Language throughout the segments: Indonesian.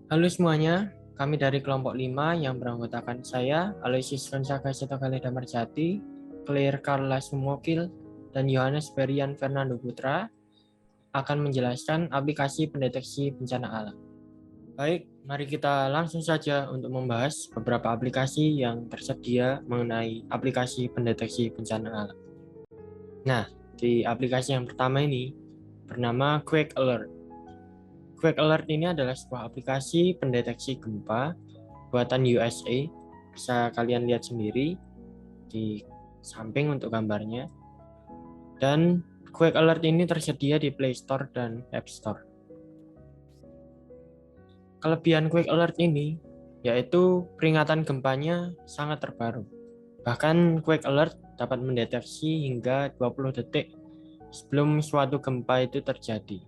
Halo semuanya, kami dari kelompok 5 yang beranggotakan saya, Aloysius Ronsaka Setokale Damarjati, Claire Carla Sumokil, dan Yohanes Berian Fernando Putra akan menjelaskan aplikasi pendeteksi bencana alam. Baik, mari kita langsung saja untuk membahas beberapa aplikasi yang tersedia mengenai aplikasi pendeteksi bencana alam. Nah, di aplikasi yang pertama ini bernama Quake Alert. Quake Alert ini adalah sebuah aplikasi pendeteksi gempa buatan USA. Bisa kalian lihat sendiri di samping untuk gambarnya. Dan Quake Alert ini tersedia di Play Store dan App Store. Kelebihan Quake Alert ini yaitu peringatan gempanya sangat terbaru. Bahkan Quake Alert dapat mendeteksi hingga 20 detik sebelum suatu gempa itu terjadi.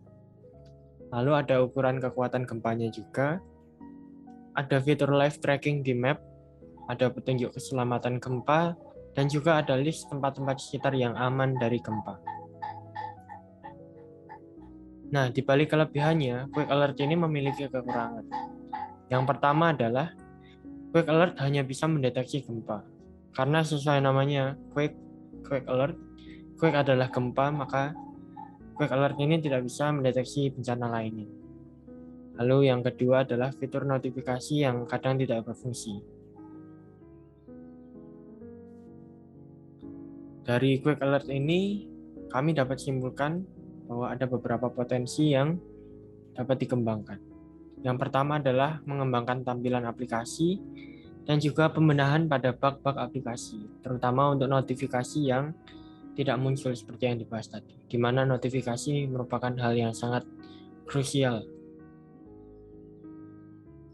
Lalu ada ukuran kekuatan gempanya juga, ada fitur live tracking di map, ada petunjuk keselamatan gempa, dan juga ada list tempat-tempat sekitar yang aman dari gempa. Nah, di balik kelebihannya, Quake Alert ini memiliki kekurangan. Yang pertama adalah Quake Alert hanya bisa mendeteksi gempa. Karena sesuai namanya Quake Alert, Quake adalah gempa, maka Quake Alert ini tidak bisa mendeteksi bencana lainnya. Lalu yang kedua adalah fitur notifikasi yang kadang tidak berfungsi. Dari Quake Alert ini, kami dapat simpulkan bahwa ada beberapa potensi yang dapat dikembangkan. Yang pertama adalah mengembangkan tampilan aplikasi dan juga pembenahan pada bug-bug aplikasi, terutama untuk notifikasi yang tidak muncul seperti yang dibahas tadi, di mana notifikasi merupakan hal yang sangat krusial.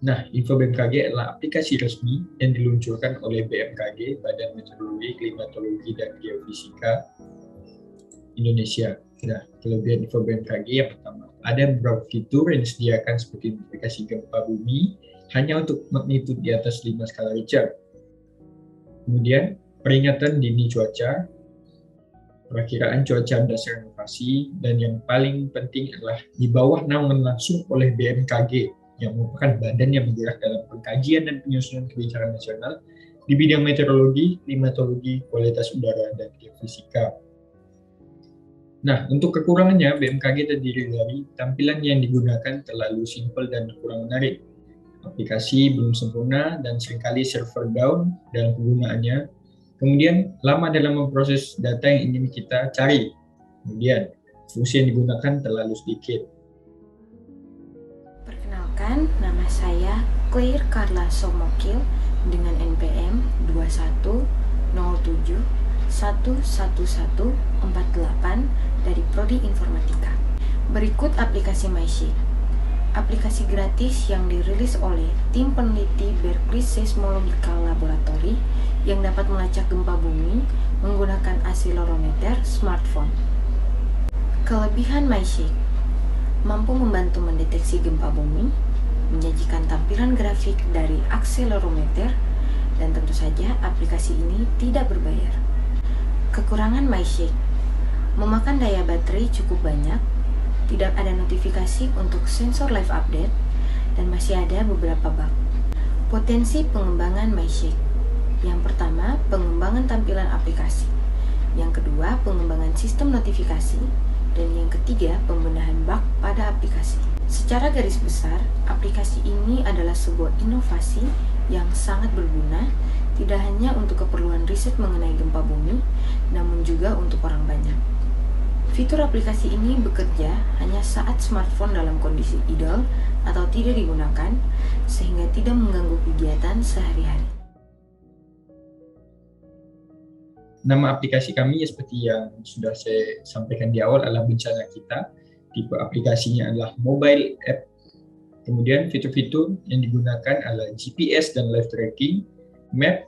Nah, Info BMKG adalah aplikasi resmi yang diluncurkan oleh BMKG, Badan Meteorologi, Klimatologi, dan Geofisika Indonesia. Nah, kelebihan Info BMKG yang pertama, ada beberapa fitur yang disediakan seperti notifikasi gempa bumi hanya untuk magnitudo di atas 5 skala Richter. Kemudian, peringatan dini cuaca, perakiraan cuaca berdasarkan lokasi, dan yang paling penting adalah di bawah naungan langsung oleh BMKG, yang merupakan badan yang bergerak dalam pengkajian dan penyusunan kebijakan nasional di bidang meteorologi, klimatologi, kualitas udara, dan geofisika. Nah, untuk kekurangannya, BMKG terdiri dari tampilan yang digunakan terlalu simpel dan kurang menarik. Aplikasi belum sempurna dan seringkali server down dalam penggunaannya. Kemudian, lama dalam memproses data yang ingin kita cari. Kemudian, fungsi yang digunakan terlalu sedikit. Perkenalkan, nama saya Claire Carla Somokil dengan NPM 2107111148 dari Prodi Informatika. Berikut aplikasi MySheet. Aplikasi gratis yang dirilis oleh tim peneliti Berkeley Seismological Laboratory yang dapat melacak gempa bumi menggunakan akselerometer smartphone. Kelebihan MySheet: mampu membantu mendeteksi gempa bumi, menyajikan tampilan grafik dari akselerometer, dan tentu saja aplikasi ini tidak berbayar. Kekurangan MySheet: memakan daya baterai cukup banyak, tidak ada notifikasi untuk sensor live update, dan masih ada beberapa bug. Potensi pengembangan MySheet: yang pertama, pengembangan tampilan aplikasi. Yang kedua, pengembangan sistem notifikasi. Dan yang ketiga, pembenahan bug pada aplikasi. Secara garis besar, aplikasi ini adalah sebuah inovasi yang sangat berguna, tidak hanya untuk keperluan riset mengenai gempa bumi, namun juga untuk orang banyak. Fitur aplikasi ini bekerja hanya saat smartphone dalam kondisi idle atau tidak digunakan, sehingga tidak mengganggu kegiatan sehari-hari. Nama aplikasi kami seperti yang sudah saya sampaikan di awal adalah Bencana Kita. Tipe aplikasinya adalah mobile app. Kemudian fitur-fitur yang digunakan adalah GPS dan live tracking, map,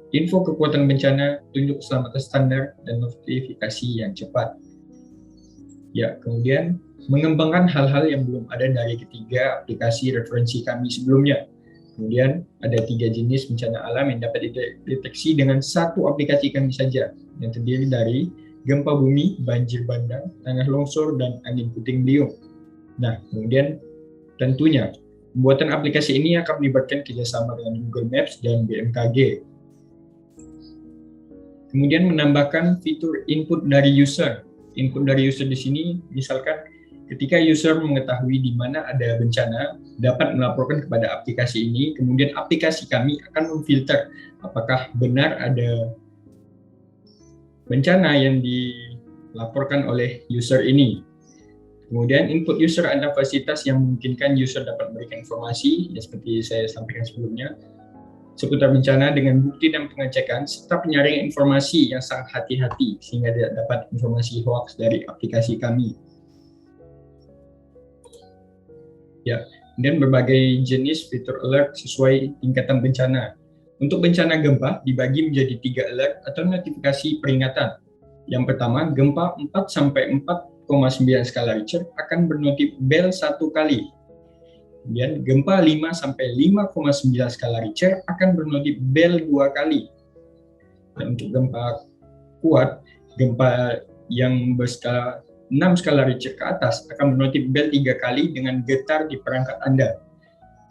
info kekuatan bencana, tunjuk keselamatan standar, dan notifikasi yang cepat. Ya, kemudian mengembangkan hal-hal yang belum ada dari ketiga aplikasi referensi kami sebelumnya. Kemudian ada 3 jenis bencana alam yang dapat dideteksi dengan satu aplikasi kami saja, yang terdiri dari gempa bumi, banjir bandang, tanah longsor, dan angin puting beliung. Nah, kemudian tentunya Pembuatan aplikasi ini akan melibatkan kerjasama dengan Google Maps dan BMKG. Kemudian menambahkan fitur input dari user. Input dari user di sini misalkan ketika user mengetahui di mana ada bencana, dapat melaporkan kepada aplikasi ini, kemudian aplikasi kami akan memfilter apakah benar ada bencana yang dilaporkan oleh user ini. Kemudian input user adalah fasilitas yang memungkinkan user dapat memberikan informasi, ya seperti saya sampaikan sebelumnya, seputar bencana dengan bukti dan pengecekan, serta penyaringan informasi yang sangat hati-hati sehingga tidak dapat informasi hoax dari aplikasi kami. Ya, dan berbagai jenis fitur alert sesuai tingkatan bencana. Untuk bencana gempa dibagi menjadi 3 alert atau notifikasi peringatan. Yang pertama, gempa 4 sampai 4,9 skala Richter akan bernotif bel 1 kali. Kemudian gempa 5 sampai 5,9 skala Richter akan bernotif bel 2 kali. Dan untuk gempa kuat, gempa yang berskala 6 skala Richter ke atas akan bernotif bel 3 kali dengan getar di perangkat Anda.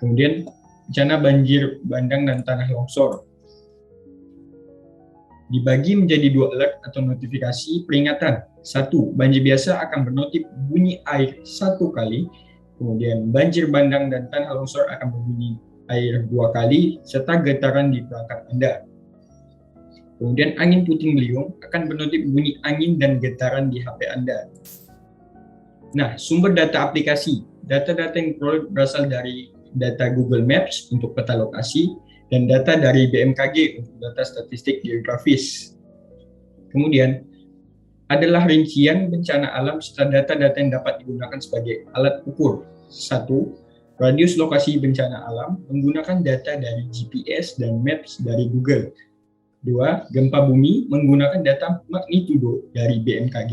Kemudian bencana banjir bandang dan tanah longsor dibagi menjadi 2 alert atau notifikasi peringatan. 1. Banjir biasa akan bernotif bunyi air 1 kali. Kemudian banjir bandang dan tanah longsor akan berbunyi air 2 kali serta getaran di perangkat Anda. Kemudian angin puting beliung akan bernotif bunyi angin dan getaran di HP Anda. Nah, sumber data aplikasi. Data-data yang diperoleh berasal dari data Google Maps untuk peta lokasi dan data dari BMKG untuk data statistik geografis. Kemudian adalah rincian bencana alam serta data-data yang dapat digunakan sebagai alat ukur. 1. Radius lokasi bencana alam menggunakan data dari GPS dan Maps dari Google. 2. Gempa bumi menggunakan data magnitudo dari BMKG.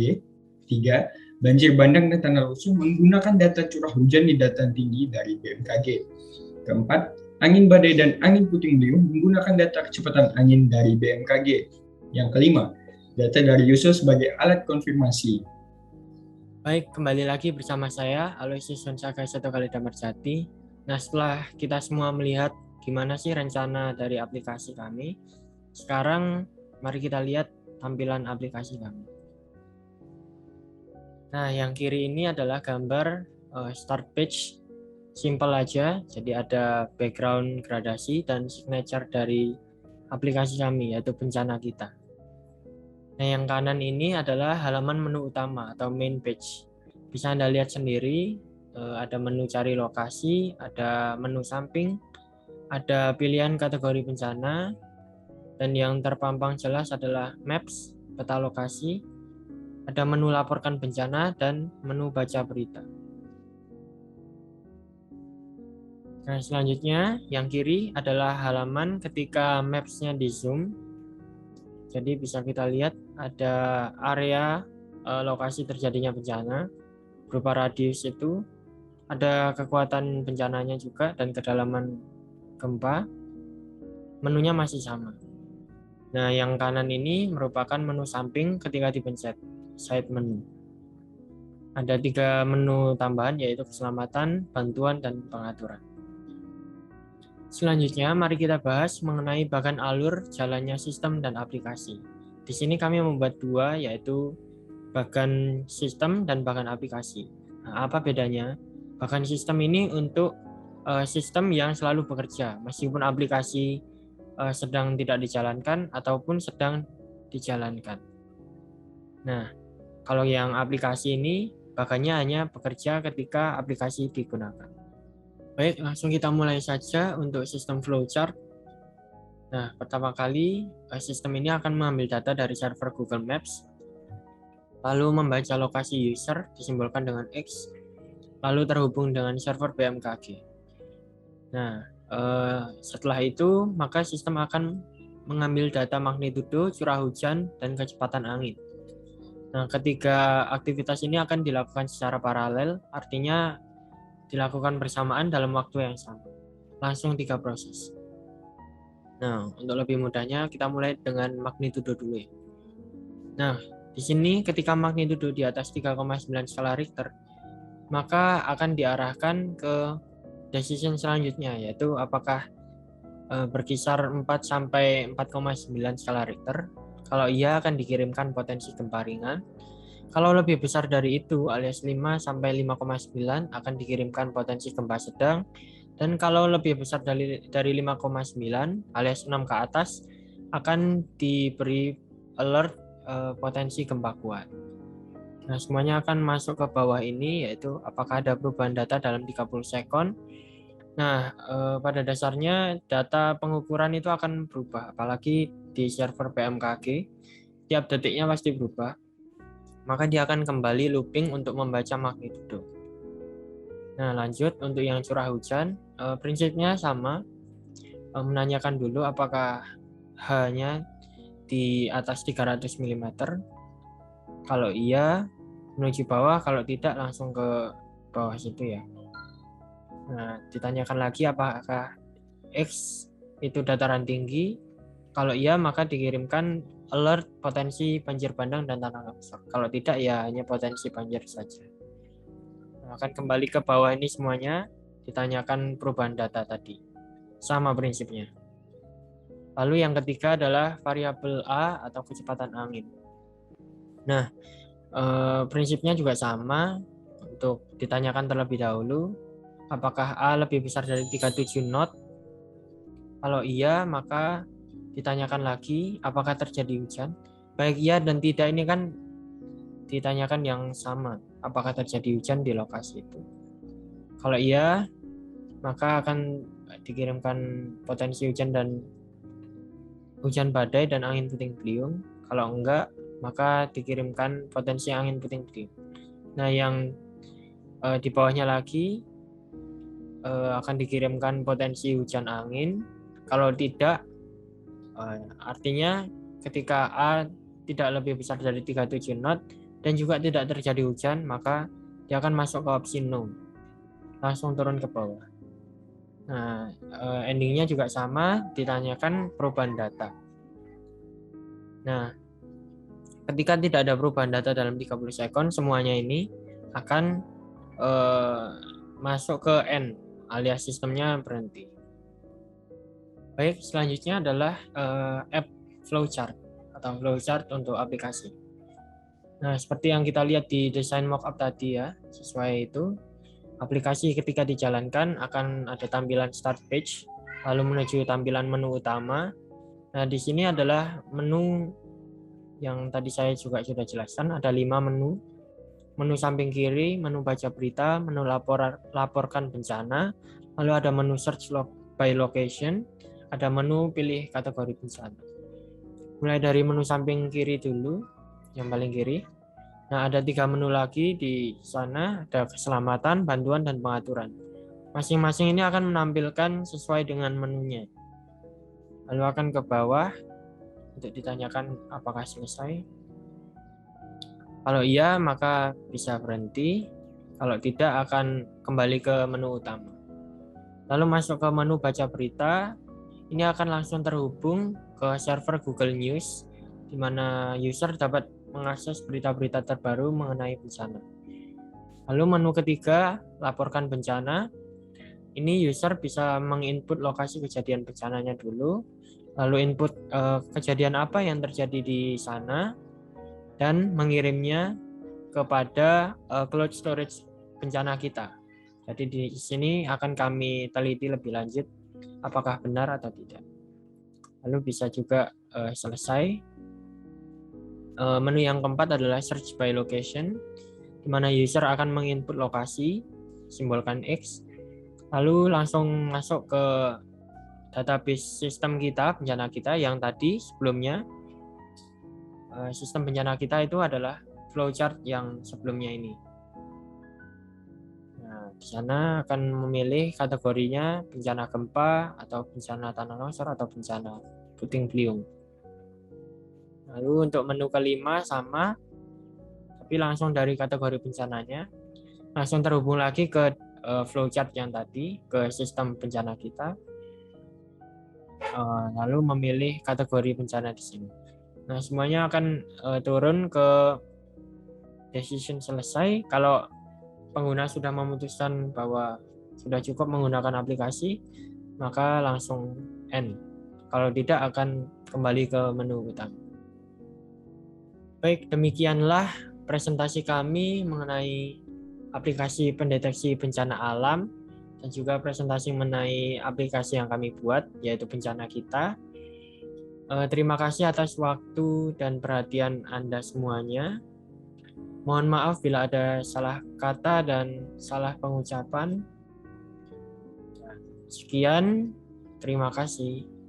3. Banjir bandang dan tanah longsor menggunakan data curah hujan di dataran tinggi dari BMKG. 4. Angin badai dan angin puting beliung menggunakan data kecepatan angin dari BMKG. Yang kelima, data dari user sebagai alat konfirmasi. Baik, kembali lagi bersama saya, Aloysius Sonsaka Setokali Damarjati. Nah, setelah kita semua melihat gimana sih rencana dari aplikasi kami, sekarang mari kita lihat tampilan aplikasi kami. Nah, yang kiri ini adalah gambar start page, simple aja, jadi ada background gradasi dan signature dari aplikasi kami, yaitu bencana kita. Nah, yang kanan ini adalah halaman menu utama atau main page. Bisa Anda lihat sendiri, ada menu cari lokasi, ada menu samping, ada pilihan kategori bencana, dan yang terpampang jelas adalah maps, peta lokasi, ada menu laporkan bencana, dan menu baca berita. Nah, selanjutnya, yang kiri adalah halaman ketika maps-nya di zoom. Jadi bisa kita lihat ada area lokasi terjadinya bencana berupa radius itu, ada kekuatan bencananya juga dan kedalaman gempa. Menunya masih sama. Nah, yang kanan ini merupakan menu samping ketika dipencet side menu. Ada 3 menu tambahan yaitu keselamatan, bantuan, dan pengaturan. Selanjutnya, mari kita bahas mengenai bagan alur jalannya sistem dan aplikasi. Di sini kami membuat 2, yaitu bagan sistem dan bagan aplikasi. Nah, apa bedanya? Bagan sistem ini untuk sistem yang selalu bekerja, meskipun aplikasi sedang tidak dijalankan ataupun sedang dijalankan. Nah, kalau yang aplikasi ini, bagannya hanya bekerja ketika aplikasi digunakan. Baik, langsung kita mulai saja untuk sistem flowchart. Nah, pertama kali sistem ini akan mengambil data dari server Google Maps, lalu membaca lokasi user disimbolkan dengan X, lalu terhubung dengan server BMKG. Nah, setelah itu maka sistem akan mengambil data magnitudo, curah hujan, dan kecepatan angin. Nah, ketiga aktivitas ini akan dilakukan secara paralel, artinya dilakukan bersamaan dalam waktu yang sama. Langsung 3 proses. Nah, untuk lebih mudahnya kita mulai dengan magnitudo dulu ya. Nah, di sini ketika magnitudo di atas 3,9 skala Richter, maka akan diarahkan ke decision selanjutnya, yaitu apakah berkisar 4 sampai 4,9 skala Richter. Kalau iya akan dikirimkan potensi gempa ringan. Kalau lebih besar dari itu alias 5 sampai 5,9 akan dikirimkan potensi gempa sedang. Dan kalau lebih besar dari 5,9 alias 6 ke atas akan diberi alert potensi gempa kuat. Nah, semuanya akan masuk ke bawah ini, yaitu apakah ada perubahan data dalam 30 sekon. Nah, pada dasarnya data pengukuran itu akan berubah, apalagi di server BMKG, tiap detiknya pasti berubah. Maka dia akan kembali looping untuk membaca magnitudo. Nah, lanjut untuk yang curah hujan, prinsipnya sama, menanyakan dulu apakah H-nya di atas 300 mm. Kalau iya, menuju bawah, kalau tidak langsung ke bawah situ ya. Nah, ditanyakan lagi apakah X itu dataran tinggi. Kalau iya, maka dikirimkan alert potensi banjir bandang dan tanah longsor. Kalau tidak, ya hanya potensi banjir saja. Nah, akan kembali ke bawah ini semuanya, ditanyakan perubahan data tadi. Sama prinsipnya. Lalu yang ketiga adalah variabel A atau kecepatan angin. Nah, prinsipnya juga sama. Untuk ditanyakan terlebih dahulu, apakah A lebih besar dari 37 knot? Kalau iya, maka ditanyakan lagi apakah terjadi hujan. Baik iya dan tidak ini kan ditanyakan yang sama, apakah terjadi hujan di lokasi itu. Kalau iya, maka akan dikirimkan potensi hujan dan hujan badai dan angin puting beliung. Kalau enggak, maka dikirimkan potensi angin puting beliung. Nah, yang di bawahnya lagi akan dikirimkan potensi hujan angin. Kalau tidak, artinya ketika A tidak lebih besar dari 37 knot dan juga tidak terjadi hujan, maka dia akan masuk ke opsi no, langsung turun ke bawah. Nah, endingnya juga sama, ditanyakan perubahan data. Nah, ketika tidak ada perubahan data dalam 30 sekon, semuanya ini akan masuk ke N, alias sistemnya berhenti. Baik, selanjutnya adalah app flowchart atau flowchart untuk aplikasi. Nah, seperti yang kita lihat di desain mockup tadi ya, sesuai itu, aplikasi ketika dijalankan akan ada tampilan start page, lalu menuju tampilan menu utama. Nah, di sini adalah menu yang tadi saya juga sudah jelaskan, ada 5 menu. Menu samping kiri, menu baca berita, menu laporkan bencana, lalu ada menu search by location, ada menu pilih kategori bencana. Mulai dari menu samping kiri dulu, yang paling kiri. Nah, ada 3 menu lagi di sana, ada keselamatan, bantuan, dan pengaturan. Masing-masing ini akan menampilkan sesuai dengan menunya. Lalu akan ke bawah untuk ditanyakan apakah selesai. Kalau iya, maka bisa berhenti. Kalau tidak, akan kembali ke menu utama. Lalu masuk ke menu baca berita. Ini akan langsung terhubung ke server Google News, di mana user dapat mengakses berita-berita terbaru mengenai bencana. Lalu menu ketiga, laporkan bencana. Ini user bisa menginput lokasi kejadian bencananya dulu, lalu input kejadian apa yang terjadi di sana, dan mengirimnya kepada cloud storage bencana kita. Jadi di sini akan kami teliti lebih lanjut apakah benar atau tidak. Lalu bisa juga selesai. Menu yang keempat adalah search by location, di mana user akan menginput lokasi, simbolkan X, lalu langsung masuk ke database sistem kita, bencana kita yang tadi sebelumnya. Sistem bencana kita itu adalah flowchart yang sebelumnya ini. Nah, di sana akan memilih kategorinya bencana gempa atau bencana tanah longsor atau bencana puting beliung. Lalu untuk menu kelima sama, tapi langsung dari kategori bencananya, langsung terhubung lagi ke flowchart yang tadi, ke sistem bencana kita. Lalu memilih kategori bencana di sini. Nah, semuanya akan turun ke decision selesai. Kalau pengguna sudah memutuskan bahwa sudah cukup menggunakan aplikasi, maka langsung end. Kalau tidak akan kembali ke menu utama. Baik, demikianlah presentasi kami mengenai aplikasi pendeteksi bencana alam dan juga presentasi mengenai aplikasi yang kami buat, yaitu Bencana Kita. Terima kasih atas waktu dan perhatian Anda semuanya. Mohon maaf bila ada salah kata dan salah pengucapan. Sekian, terima kasih.